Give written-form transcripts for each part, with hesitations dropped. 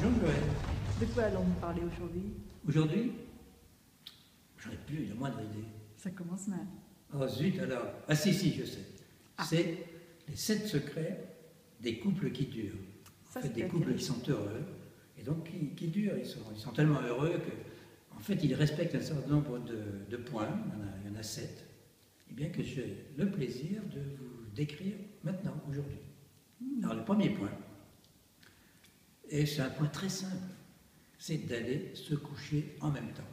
Bonjour Joël. De quoi allons-nous parler aujourd'hui? Aujourd'hui, j'en ai plus la moindre idée. Ça commence mal. Oh zut alors. Ah si, je sais. C'est les 7 secrets des couples qui durent. En fait, des couples qui sont heureux, et donc qui durent. Ils sont tellement heureux que, en fait, ils respectent un certain nombre de points. Il y en a 7. Et bien que j'ai le plaisir de vous décrire maintenant, aujourd'hui. Alors le premier point, et c'est un point très simple, c'est d'aller se coucher en même temps.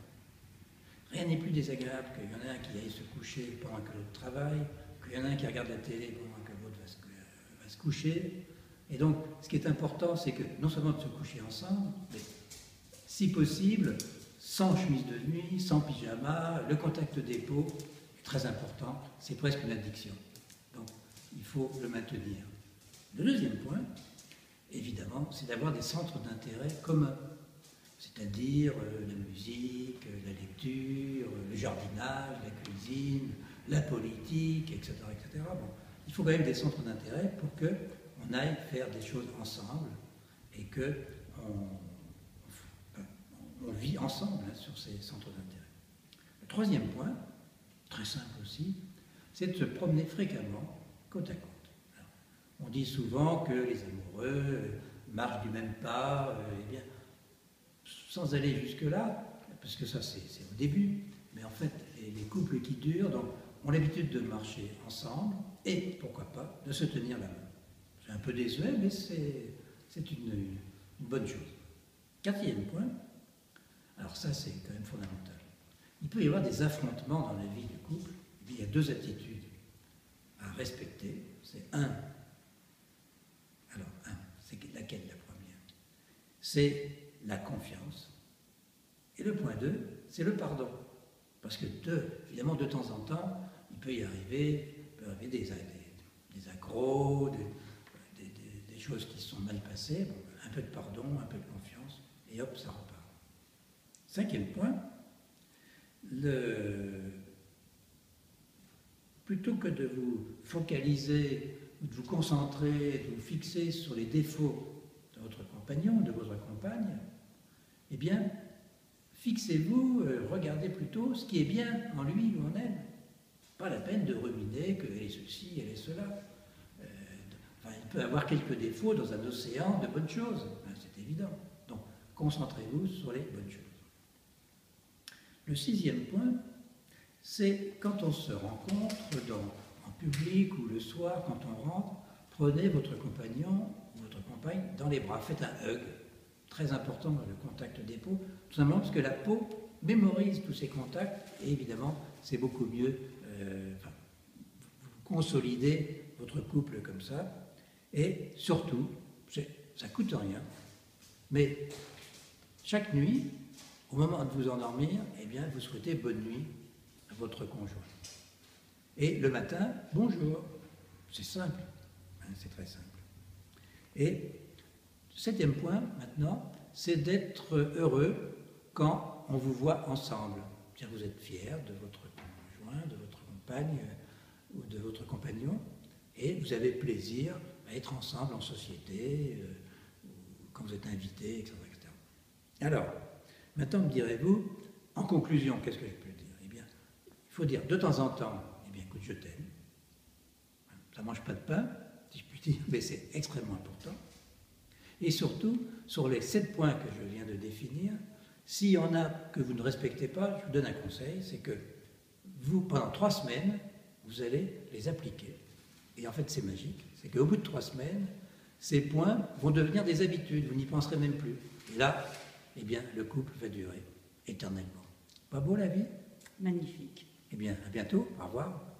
Rien n'est plus désagréable qu'il y en a un qui aille se coucher pendant que l'autre travaille, qu'il y en a un qui regarde la télé pendant que l'autre va se coucher. Et donc, ce qui est important, c'est que non seulement de se coucher ensemble, mais si possible, sans chemise de nuit, sans pyjama, le contact des peaux est très important, c'est presque une addiction. Donc, il faut le maintenir. Le deuxième point, évidemment, c'est d'avoir des centres d'intérêt communs, c'est-à-dire la musique, la lecture, le jardinage, la cuisine, la politique, etc. etc. Bon, il faut quand même des centres d'intérêt pour qu'on aille faire des choses ensemble et qu'on vit ensemble sur ces centres d'intérêt. Le troisième point, très simple aussi, c'est de se promener fréquemment côte à côte. Alors, on dit souvent que les amoureux marchent du même pas, eh bien, sans aller jusque-là, parce que ça c'est au début, mais en fait les couples qui durent donc, ont l'habitude de marcher ensemble et, pourquoi pas, de se tenir la main. C'est un peu désuet, mais c'est une bonne chose. Quatrième point, alors ça c'est quand même fondamental. Il peut y avoir des affrontements dans la vie du couple, et puis il y a 2 attitudes à respecter. C'est c'est laquelle la première? C'est la confiance. Et le point 2, c'est le pardon. Parce que, évidemment, de temps en temps, il peut y arriver, des accros, des choses qui sont mal passées, bon, un peu de pardon, un peu de confiance, et hop, ça repart. 5e point, plutôt que de vous focaliser, de vous concentrer, de vous fixer sur les défauts de votre compagnon, de votre compagne, eh bien, fixez-vous, regardez plutôt ce qui est bien en lui ou en elle. Pas la peine de ruminer qu'elle est ceci, elle est cela. Il peut y avoir quelques défauts dans un océan de bonnes choses, c'est évident. Donc, concentrez-vous sur les bonnes choses. Le 6e point, c'est quand on se rencontre en public ou le soir, quand on rentre, prenez votre compagnon ou votre compagne dans les bras, faites un hug. Très important le contact des peaux, tout simplement parce que la peau mémorise tous ces contacts et évidemment c'est beaucoup mieux, vous consolidez votre couple comme ça et surtout, ça ne coûte rien, mais chaque nuit, au moment de vous endormir, eh bien, vous souhaitez bonne nuit à votre conjoint. Et le matin, bonjour, c'est simple, c'est très simple. Et 7e point, maintenant, c'est d'être heureux quand on vous voit ensemble. C'est-à-dire que vous êtes fier de votre conjoint, de votre compagne ou de votre compagnon, et vous avez plaisir à être ensemble en société, quand vous êtes invité, etc., etc. Alors, maintenant, me direz-vous, en conclusion, qu'est-ce que je peux dire? Eh bien, il faut dire de temps en temps, eh bien, écoute, je t'aime. Ça ne mange pas de pain, si je puis dire, mais c'est extrêmement important. Et surtout, sur les 7 points que je viens de définir, s'il y en a que vous ne respectez pas, je vous donne un conseil, c'est que vous, pendant 3 semaines, vous allez les appliquer. Et en fait, c'est magique. C'est qu'au bout de 3 semaines, ces points vont devenir des habitudes, vous n'y penserez même plus. Et là, eh bien, le couple va durer éternellement. Pas beau la vie? Magnifique. Eh bien, à bientôt, au revoir.